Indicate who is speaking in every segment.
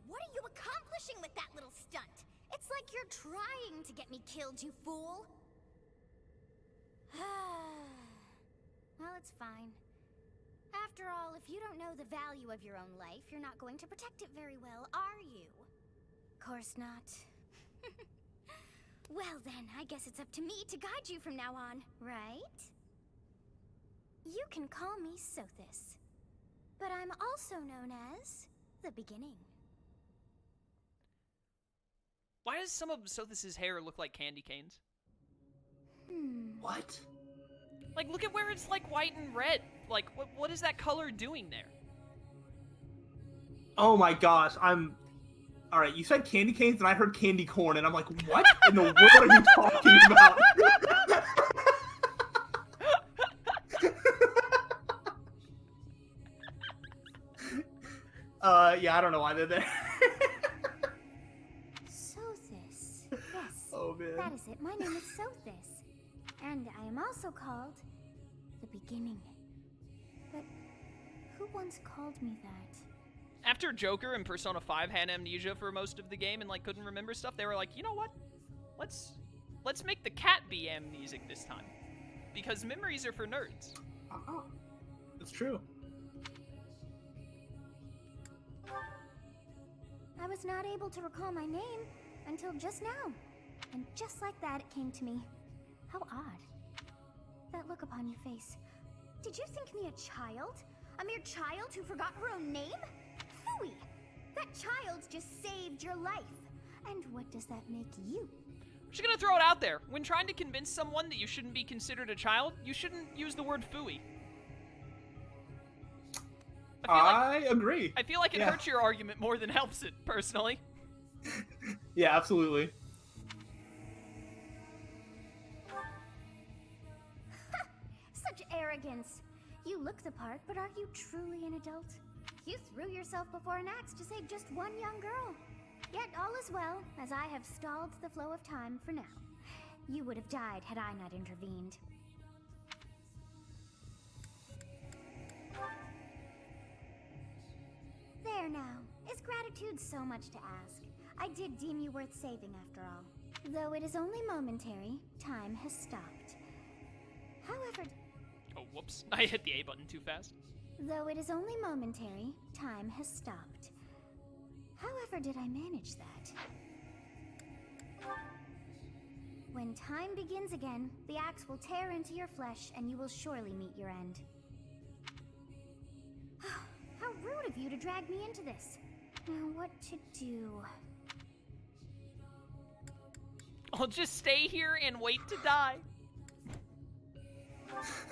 Speaker 1: what are you accomplishing with that little stunt? It's like you're trying to get me killed, you fool. Well, it's fine. After all, if you don't know the value of your own life, you're not going to protect it very well, are you? Course not. Well then, I guess it's up to me to guide you from now on, right? You can call me Sothis, but I'm also known as the Beginning.
Speaker 2: Why does some of Sothis's hair look like candy canes?
Speaker 3: What?
Speaker 2: Like, look at where it's like white and red. Like, what is that color doing there?
Speaker 3: Oh my gosh, Alright, you said candy canes and I heard candy corn and I'm like, what in the world are you talking about? Yeah, I don't know why they're there.
Speaker 1: Sothis. Yes.
Speaker 3: Oh man.
Speaker 1: That is it. My name is Sothis. And I am also called the Beginning. But who once called me that?
Speaker 2: After Joker and Persona 5 had amnesia for most of the game and like couldn't remember stuff, they were like, you know what? Let's make the cat be amnesic this time. Because memories are for nerds.
Speaker 3: That's true.
Speaker 1: I was not able to recall my name until just now. And just like that, it came to me. How odd. That look upon your face. Did you think me a child? A mere child who forgot her own name? Phooey! That child just saved your life. And what does that make you?
Speaker 2: I'm just gonna throw it out there. When trying to convince someone that you shouldn't be considered a child, you shouldn't use the word phooey.
Speaker 3: I agree.
Speaker 2: I feel like it hurts your argument more than helps it, personally.
Speaker 3: Yeah, absolutely.
Speaker 1: Such arrogance. You look the part, but are you truly an adult? You threw yourself before an axe to save just one young girl. Yet all is well, as I have stalled the flow of time for now. You would have died had I not intervened. There now. Is gratitude so much to ask? I did deem you worth saving after all. Though it is only momentary, time has stopped. However...
Speaker 2: Oh, whoops. I hit the A button too fast.
Speaker 1: Though it is only momentary, time has stopped. However did I manage that? When time begins again, the axe will tear into your flesh and you will surely meet your end. How rude of you to drag me into this. Now what to do?
Speaker 2: I'll just stay here and wait to die.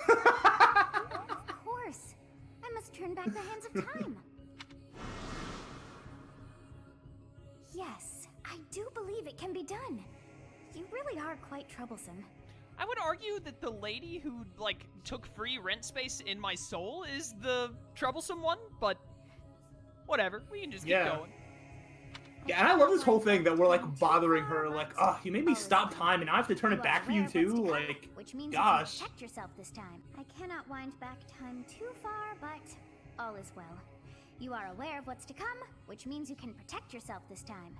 Speaker 1: Of course. I must turn back the hands of time. Yes, I do believe it can be done. You really are quite troublesome.
Speaker 2: I would argue that the lady who, like, took free rent space in my soul is the troublesome one, but whatever. We can just keep going.
Speaker 3: Yeah, and I love this whole thing that we're, like, bothering her, like, oh, you made me stop time, and now I have to turn it back for you, too? Like,
Speaker 1: which means
Speaker 3: gosh.
Speaker 1: You can protect yourself this time. I cannot wind back time too far, but all is well. You are aware of what's to come, which means you can protect yourself this time.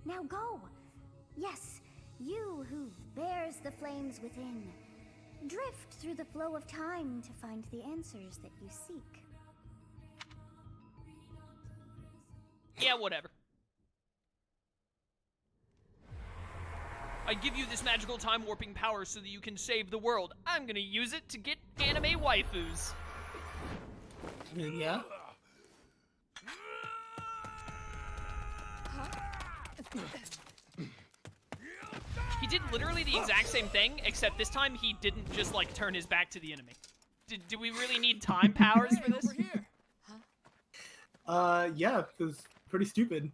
Speaker 1: Now go! Yes, you who bears the flames within. Drift through the flow of time to find the answers that you seek.
Speaker 2: Yeah, whatever. I give you this magical time warping power so that you can save the world. I'm gonna use it to get anime waifus.
Speaker 3: Yeah?
Speaker 2: He did literally the exact same thing, except this time he didn't just, like, turn his back to the enemy. Do we really need time powers for this?
Speaker 3: Yeah, because pretty stupid.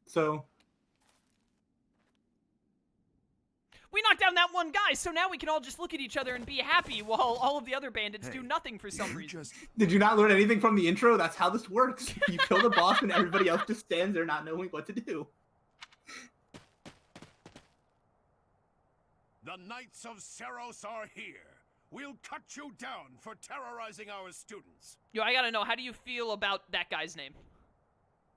Speaker 3: So...
Speaker 2: We knocked down that one guy, so now we can all just look at each other and be happy while all of the other bandits do nothing for some reason.
Speaker 3: Did you not learn anything from the intro? That's how this works. You kill the boss and everybody else just stands there not knowing what to do.
Speaker 4: The Knights of Seros are here. We'll cut you down for terrorizing our students.
Speaker 2: Yo, I gotta know, how do you feel about that guy's name?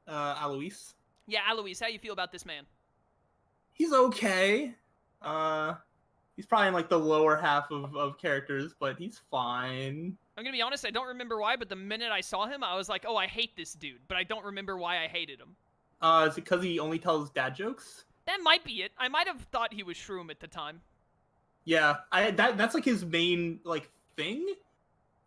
Speaker 3: Alois.
Speaker 2: Yeah, Alois, how you feel about this man?
Speaker 3: He's okay. He's probably in like the lower half of characters, but he's fine.
Speaker 2: I'm gonna be honest, I don't remember why, but the minute I saw him, I was like, oh, I hate this dude, but I don't remember why I hated him.
Speaker 3: Is it because he only tells dad jokes?
Speaker 2: That might be it. I might have thought he was Shroom at the time.
Speaker 3: Yeah, that's like his main like thing.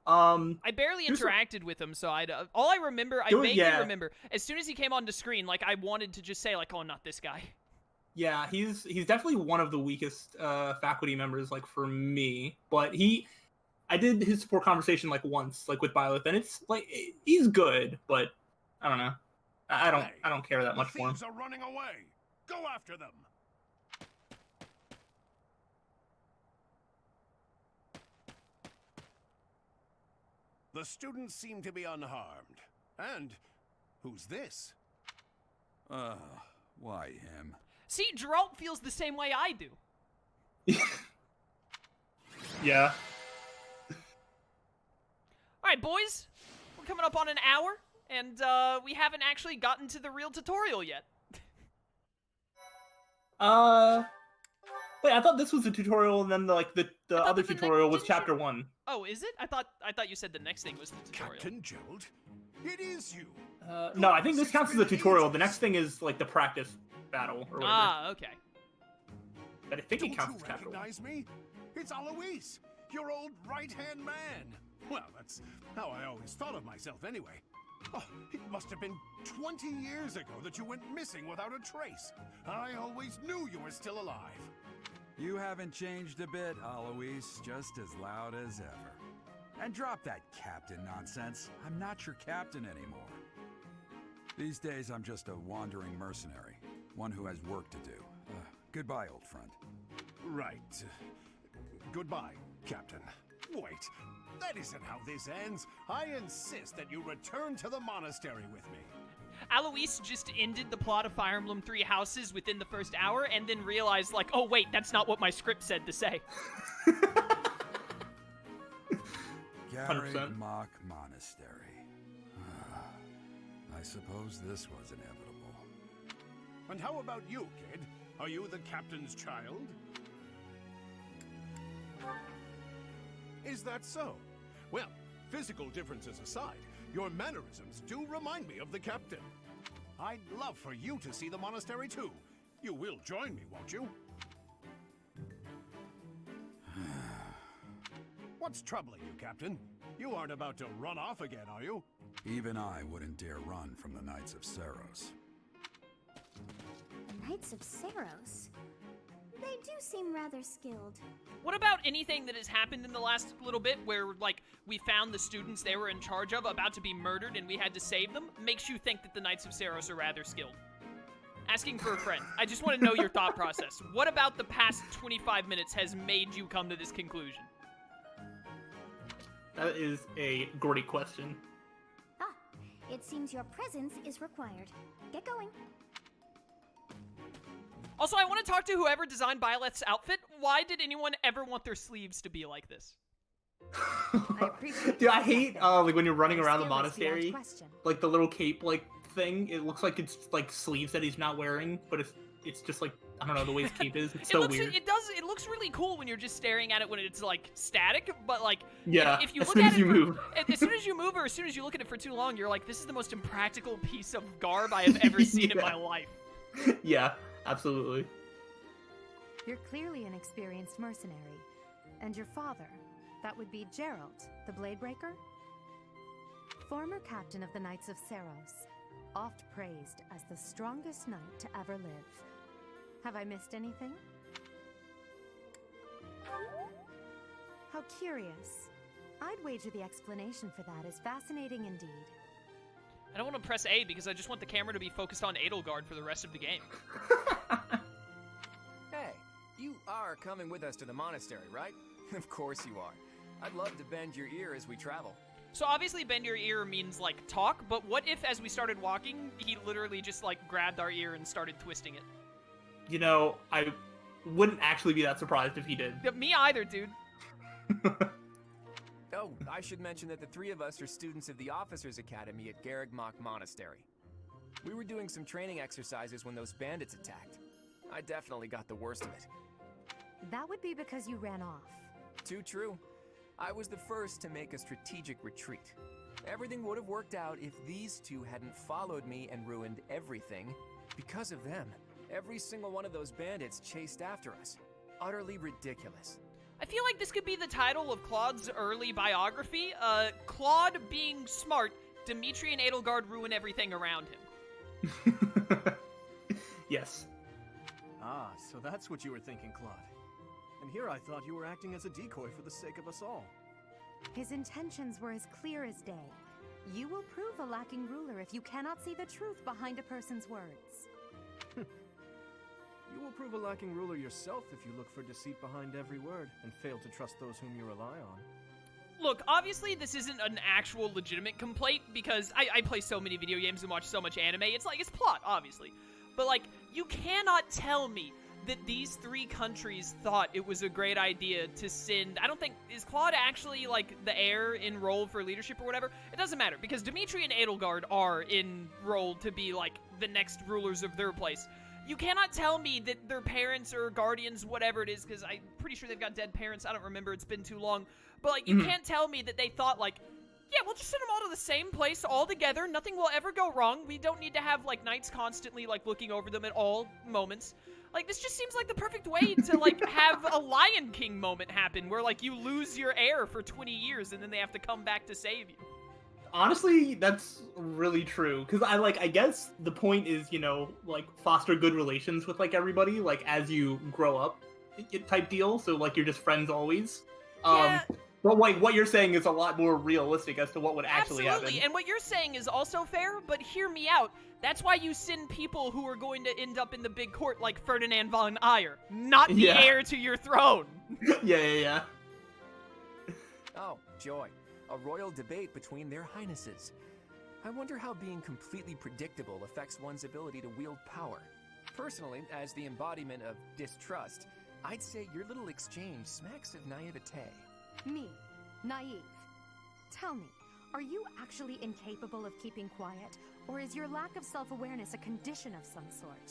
Speaker 2: I barely interacted with him, so all I remember, I vaguely remember, as soon as he came onto screen, like, I wanted to just say, like, oh, not this guy.
Speaker 3: Yeah, he's definitely one of the weakest faculty members, like, for me. But I did his support conversation, like, once, like, with Byleth, and it's, like, he's good, but, I don't know. I don't care that much for him.
Speaker 4: Thieves are running away. Go after them. The students seem to be unharmed. And who's this?
Speaker 5: Why him?
Speaker 2: See, Geralt feels the same way I do.
Speaker 3: Yeah.
Speaker 2: Alright, boys. We're coming up on an hour, and we haven't actually gotten to the real tutorial yet.
Speaker 3: Wait, I thought this was the tutorial, and then the other tutorial was chapter 1.
Speaker 2: Oh, is it? I thought you said the next thing was the tutorial.
Speaker 4: Captain Gerald? It is you.
Speaker 3: No, I think this counts as a tutorial. The next thing is like the practice battle or whatever.
Speaker 2: Ah, okay.
Speaker 3: But I think it counts
Speaker 4: Don't
Speaker 3: as
Speaker 4: you
Speaker 3: chapter 1.
Speaker 4: recognize me? It's Alois, your old right-hand man. Well, that's how I always thought of myself anyway. Oh, it must have been 20 years ago that you went missing without a trace. I always knew you were still alive.
Speaker 5: You haven't changed a bit, Alois. Just as loud as ever. And drop that captain nonsense. I'm not your captain anymore. These days, I'm just a wandering mercenary. One who has work to do. Goodbye, old friend.
Speaker 4: Right. Goodbye, Captain. Wait, that isn't how this ends. I insist that you return to the monastery with me.
Speaker 2: Alois just ended the plot of Fire Emblem 3 Houses within the first hour, and then realized, like, oh wait, that's not what my script said to say.
Speaker 5: Garreg Mach Monastery. I suppose this was inevitable.
Speaker 4: And how about you, kid? Are you the captain's child? Is that so? Well, physical differences aside, your mannerisms do remind me of the captain. I'd love for you to see the monastery too. You will join me, won't you? What's troubling you, Captain? You aren't about to run off again, are you?
Speaker 5: Even I wouldn't dare run from the Knights of Seiros.
Speaker 1: The Knights of Seiros? They do seem rather skilled.
Speaker 2: What about anything that has happened in the last little bit where, like, we found the students they were in charge of about to be murdered and we had to save them, makes you think that the Knights of Seiros are rather skilled? Asking for a friend. I just want to know your thought process. What about the past 25 minutes has made you come to this conclusion?
Speaker 3: That is a great question.
Speaker 1: Ah, it seems your presence is required. Get going.
Speaker 2: Also, I want to talk to whoever designed Byleth's outfit. Why did anyone ever want their sleeves to be like this?
Speaker 3: Dude, I hate like when you're running around the monastery, like the little cape like thing. It looks like it's like sleeves that he's not wearing, but it's just like, I don't know, the way his cape is. It's so weird.
Speaker 2: It looks really cool when you're just staring at it when it's like static, but like
Speaker 3: yeah,
Speaker 2: if you
Speaker 3: as
Speaker 2: look
Speaker 3: soon
Speaker 2: at
Speaker 3: as
Speaker 2: it
Speaker 3: you move.
Speaker 2: As soon as you move or as soon as you look at it for too long, you're like, this is the most impractical piece of garb I have ever seen in my life.
Speaker 3: Yeah, absolutely.
Speaker 6: You're clearly an experienced mercenary. And your father, that would be Gerald, the Bladebreaker? Former captain of the Knights of Seiros, oft praised as the strongest knight to ever live. Have I missed anything? How curious. I'd wager the explanation for that is fascinating indeed.
Speaker 2: I don't want to press A because I just want the camera to be focused on Edelgard for the rest of the game.
Speaker 7: Hey, you are coming with us to the monastery, right? Of course you are. I'd love to bend your ear as we travel.
Speaker 2: So obviously bend your ear means, like, talk, but what if as we started walking, he literally just, like, grabbed our ear and started twisting it?
Speaker 3: You know, I wouldn't actually be that surprised if he did.
Speaker 2: Yeah, me either, dude.
Speaker 7: Oh, I should mention that the three of us are students of the Officers' Academy at Garreg Mach Monastery. We were doing some training exercises when those bandits attacked. I definitely got the worst of it.
Speaker 6: That would be because you ran off.
Speaker 7: Too true. I was the first to make a strategic retreat. Everything would have worked out if these two hadn't followed me and ruined everything. Because of them, every single one of those bandits chased after us. Utterly ridiculous.
Speaker 2: I feel like this could be the title of Claude's early biography. Claude being smart, Dimitri and Edelgard ruin everything around him.
Speaker 3: Yes.
Speaker 8: Ah, so that's what you were thinking, Claude. And here I thought you were acting as a decoy for the sake of us all.
Speaker 6: His intentions were as clear as day. You will prove a lacking ruler if you cannot see the truth behind a person's words.
Speaker 8: You will prove a lacking ruler yourself if you look for deceit behind every word and fail to trust those whom you rely on.
Speaker 2: Look, obviously this isn't an actual legitimate complaint because I play so many video games and watch so much anime. It's plot, obviously. But, like, you cannot tell me that these three countries thought it was a great idea to send... I don't think... Is Claude actually, like, the heir enrolled for leadership or whatever? It doesn't matter, because Dimitri and Edelgard are enrolled to be, like, the next rulers of their place. You cannot tell me that their parents or guardians, whatever it is, because I'm pretty sure they've got dead parents. I don't remember. It's been too long. But, like, you can't tell me that they thought, like... Yeah, we'll just send them all to the same place all together. Nothing will ever go wrong. We don't need to have, like, knights constantly, like, looking over them at all moments. Like, this just seems like the perfect way to, like, have a Lion King moment happen where, like, you lose your heir for 20 years and then they have to come back to save you.
Speaker 3: Honestly, that's really true. Because I guess the point is, you know, like, foster good relations with, like, everybody, like, as you grow up type deal. So, like, you're just friends always.
Speaker 2: Yeah.
Speaker 3: But what you're saying is a lot more realistic as to what would actually
Speaker 2: Absolutely,
Speaker 3: happen.
Speaker 2: and what you're saying is also fair, but hear me out. That's why you send people who are going to end up in the big court like Ferdinand von Ayer, not the heir to your throne.
Speaker 3: Yeah.
Speaker 7: Oh, joy. A royal debate between their highnesses. I wonder how being completely predictable affects one's ability to wield power. Personally, as the embodiment of distrust, I'd say your little exchange smacks of naivete.
Speaker 6: Me, naive. Tell me, are you actually incapable of keeping quiet, or is your lack of self-awareness a condition of some sort?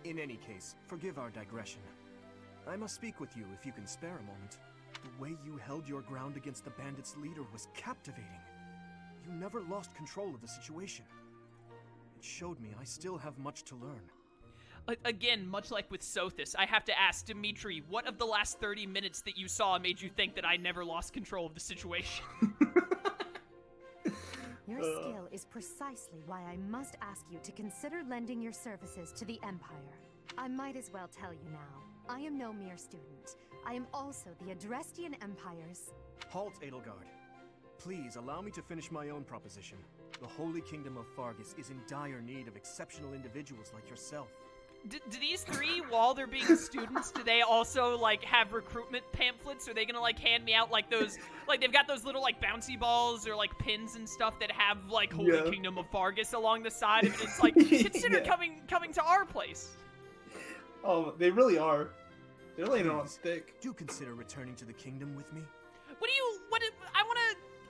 Speaker 8: In any case, forgive our digression. I must speak with you if you can spare a moment. The way you held your ground against the bandits' leader was captivating. You never lost control of the situation. It showed me I still have much to learn.
Speaker 2: Again, much like with Sothis, I have to ask, Dimitri, what of the last 30 minutes that you saw made you think that I never lost control of the situation?
Speaker 6: Your skill is precisely why I must ask you to consider lending your services to the Empire. I might as well tell you now, I am no mere student. I am also the Adrestian Empire's...
Speaker 8: Halt, Edelgard. Please allow me to finish my own proposition. The Holy Kingdom of Faerghus is in dire need of exceptional individuals like yourself.
Speaker 2: Do these three, while they're being students, do they also, like, have recruitment pamphlets? Are they gonna, like, hand me out, like, those, like, they've got those little, like, bouncy balls or, like, pins and stuff that have, like, Holy Kingdom of Faerghus along the side of it? It's like, consider coming to our place.
Speaker 3: Oh, they really are. They're laying on thick.
Speaker 8: Do consider returning to the kingdom with me.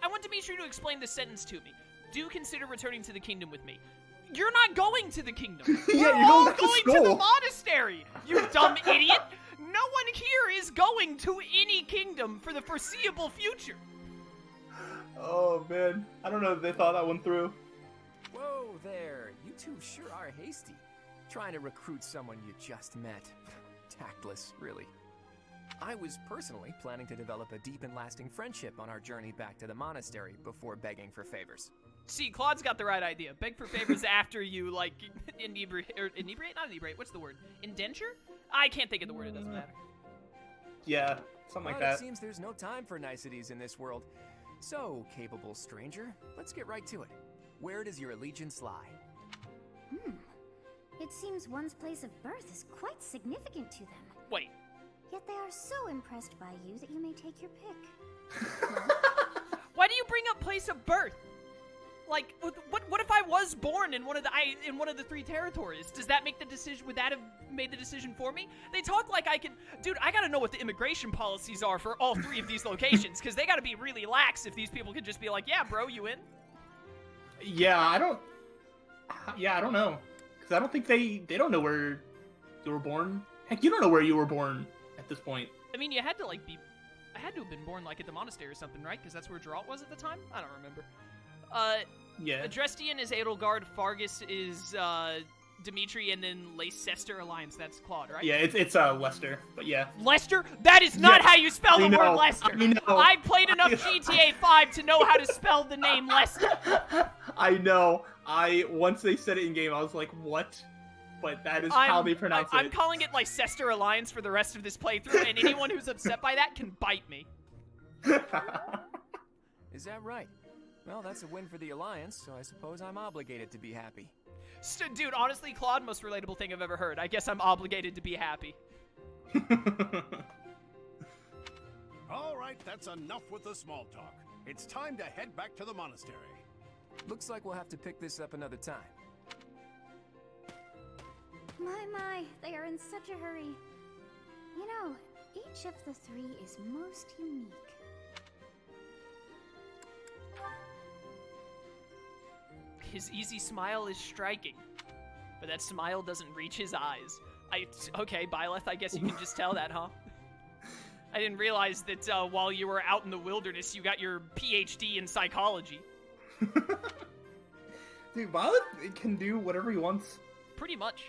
Speaker 2: I want Dimitri to explain this sentence to me. Do consider returning to the kingdom with me. You're not going to the kingdom.
Speaker 3: Yeah,
Speaker 2: We're all going to the monastery, you dumb idiot. No one here is going to any kingdom for the foreseeable future.
Speaker 3: Oh, man. I don't know if they thought that one through.
Speaker 7: Whoa there, you two sure are hasty. Trying to recruit someone you just met. Tactless, really. I was personally planning to develop a deep and lasting friendship on our journey back to the monastery before begging for favors.
Speaker 2: See, Claude's got the right idea. Beg for favors after you, like, inebriate? Not inebriate, what's the word? Indenture? I can't think of the word, it doesn't matter.
Speaker 3: Yeah, something like
Speaker 7: Well,
Speaker 3: that.
Speaker 7: It seems there's no time for niceties in this world. So, capable stranger, let's get right to it. Where does your allegiance lie?
Speaker 1: It seems one's place of birth is quite significant to them.
Speaker 2: Wait.
Speaker 1: Yet they are so impressed by you that you may take your pick.
Speaker 2: Why do you bring up place of birth? Like, what if I was born in one of the three territories? Does that make the decision? Would that have made the decision for me? They talk like I can... Dude, I gotta know what the immigration policies are for all three of these locations, because they gotta be really lax if these people could just be like, yeah, bro, you in?
Speaker 3: Yeah, I Yeah, I don't know. Because I don't think they don't know where you were born. Heck, you don't know where you were born at this point.
Speaker 2: I mean, you had to, like, I had to have been born, like, at the monastery or something, right? Because that's where Geralt was at the time? I don't remember.
Speaker 3: Yeah.
Speaker 2: Adrestian is Edelgard, Fargus is, Dimitri, and then Leicester Alliance. That's Claude, right?
Speaker 3: Yeah, it's Lester, but yeah.
Speaker 2: Lester? That is not how you spell the word
Speaker 3: know,
Speaker 2: Lester.
Speaker 3: I know.
Speaker 2: I played enough GTA 5 to know how to spell the name Lester.
Speaker 3: I know. Once they said it in game, I was like, what? But that is how they pronounce it.
Speaker 2: I'm calling it Leicester Alliance for the rest of this playthrough, and anyone who's upset by that can bite me.
Speaker 7: Is that right? Well, that's a win for the Alliance, so I suppose I'm obligated to be happy.
Speaker 2: Dude, honestly, Claude, most relatable thing I've ever heard. I guess I'm obligated to be happy.
Speaker 4: All right, that's enough with the small talk. It's time to head back to the monastery.
Speaker 7: Looks like we'll have to pick this up another time.
Speaker 1: My, they are in such a hurry. You know, each of the three is most unique.
Speaker 2: His easy smile is striking, but that smile doesn't reach his eyes. Okay, Byleth, I guess you can just tell that, huh? I didn't realize that while you were out in the wilderness, you got your PhD in psychology.
Speaker 3: Dude, Byleth can do whatever he wants.
Speaker 2: Pretty much.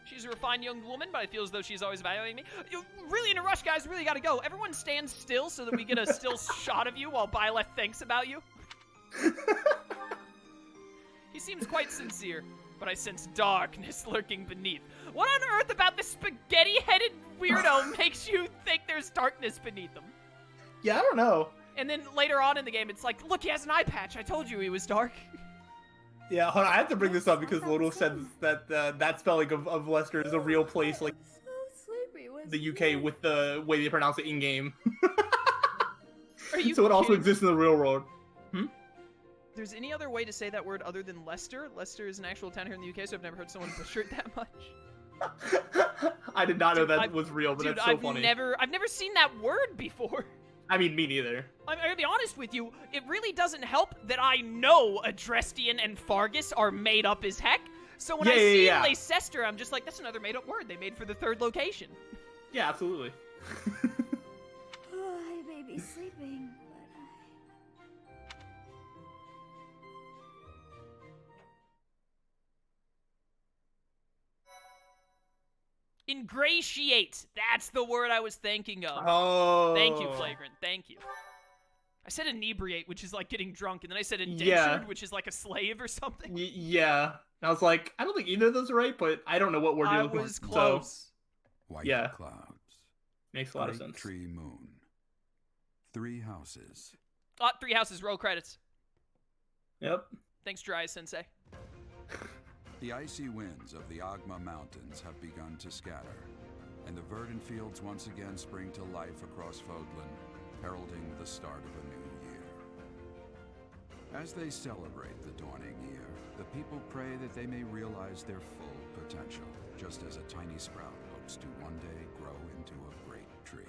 Speaker 2: She's a refined young woman, but I feel as though she's always valuing me. You're really in a rush, guys. Really gotta go. Everyone stand still so that we get a still shot of you while Byleth thinks about you. He seems quite sincere, but I sense darkness lurking beneath. What on earth about this spaghetti-headed weirdo makes you think there's darkness beneath him?
Speaker 3: Yeah, I don't know.
Speaker 2: And then later on in the game, it's like, look, he has an eye patch. I told you he was dark.
Speaker 3: Yeah, hold on, I have to bring this up because Lodal said that that spelling of Lester is a real place, like the UK, with the way they pronounce it in-game.
Speaker 2: Are you
Speaker 3: So it also
Speaker 2: kidding?
Speaker 3: exists in the real world.
Speaker 2: There's any other way to say that word other than Leicester? Leicester is an actual town here in the UK, so I've never heard someone butcher it that much.
Speaker 3: I did not know that was real, but
Speaker 2: Dude,
Speaker 3: that's so funny.
Speaker 2: I've never seen that word before.
Speaker 3: I mean, me neither.
Speaker 2: I'm gonna be honest with you, it really doesn't help that I know Adrestian and Fargus are made up as heck. So when I see Leicester, I'm just like, that's another made up word they made for the third location.
Speaker 3: Yeah, absolutely.
Speaker 1: Oh, I may be sleeping, but
Speaker 2: Ingratiate. That's the word I was thinking of.
Speaker 3: Oh.
Speaker 2: Thank you, Flagrant. Thank you. I said inebriate, which is like getting drunk, and then I said indentured, which is like a slave or something.
Speaker 3: Yeah. I was like, I don't think either of those are right, but I don't know what word you're looking for.
Speaker 2: I was close.
Speaker 3: So,
Speaker 5: White
Speaker 3: yeah.
Speaker 5: clouds.
Speaker 3: Makes a lot of
Speaker 5: Bright
Speaker 3: sense.
Speaker 5: tree moon. 3 houses.
Speaker 2: 3 houses, roll credits.
Speaker 3: Yep.
Speaker 2: Thanks, Dry Sensei.
Speaker 5: The icy winds of the Agma Mountains have begun to scatter, and the verdant fields once again spring to life across Fódlan, heralding the start of a new year. As they celebrate the dawning year, the people pray that they may realize their full potential, just as a tiny sprout hopes to one day grow into a great tree.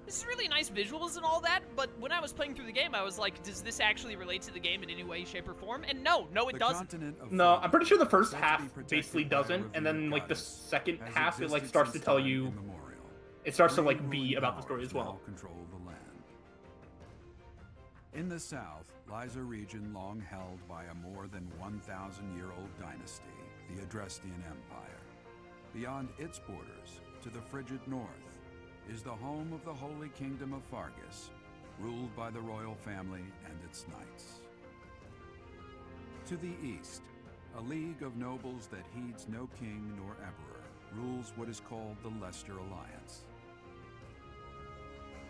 Speaker 2: This is really nice visuals and all that, but when I was playing through the game, I was like, does this actually relate to the game in any way, shape, or form? And no, it doesn't.
Speaker 3: No, I'm pretty sure the first half basically doesn't, and then like the second half, it like starts to tell you, it starts to like be about the story as well.
Speaker 5: Control the land. In the south lies a region long held by a more than 1,000-year-old dynasty, the Adrestian Empire. Beyond its borders, to the frigid north, is the home of the Holy Kingdom of Fargus, ruled by the royal family and its knights. To the east, a league of nobles that heeds no king nor emperor rules what is called the Leicester Alliance.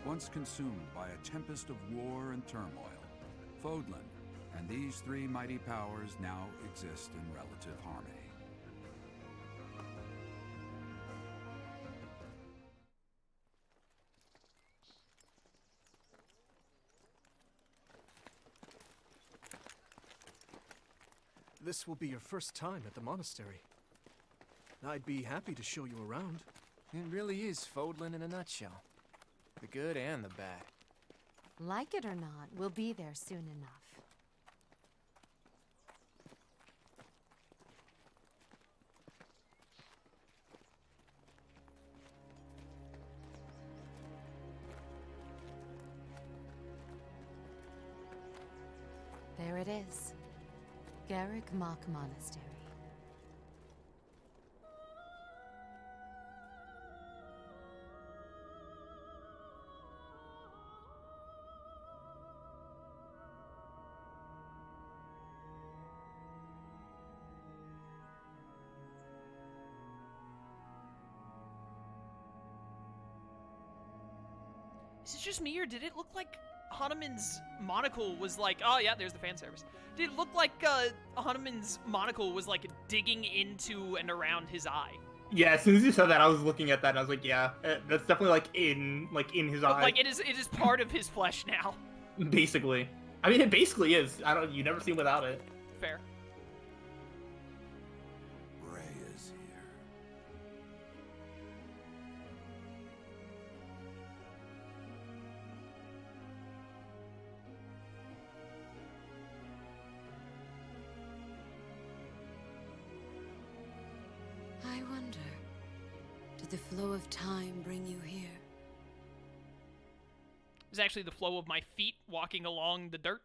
Speaker 5: Once consumed by a tempest of war and turmoil, Fódlan and these 3 mighty powers now exist in relative harmony.
Speaker 8: This will be your first time at the monastery. I'd be happy to show you around.
Speaker 7: It really is Fódlan in a nutshell. The good and the bad.
Speaker 6: Like it or not, we'll be there soon enough. it is. Garreg Mach Monastery.
Speaker 2: Is it just me, or did it look like Hanuman's monocle was like, oh yeah, there's the fan service. Did it look like Hanuman's monocle was like digging into and around his eye?
Speaker 3: Yeah, as soon as you said that, I was looking at that and I was like, yeah, that's definitely like in his eye.
Speaker 2: Like it is part of his flesh now.
Speaker 3: Basically. I mean, it basically is. You never see him without it.
Speaker 2: Fair.
Speaker 5: Ray is here.
Speaker 9: I wonder, did the flow of time bring you here?
Speaker 2: It was actually the flow of my feet walking along the dirt.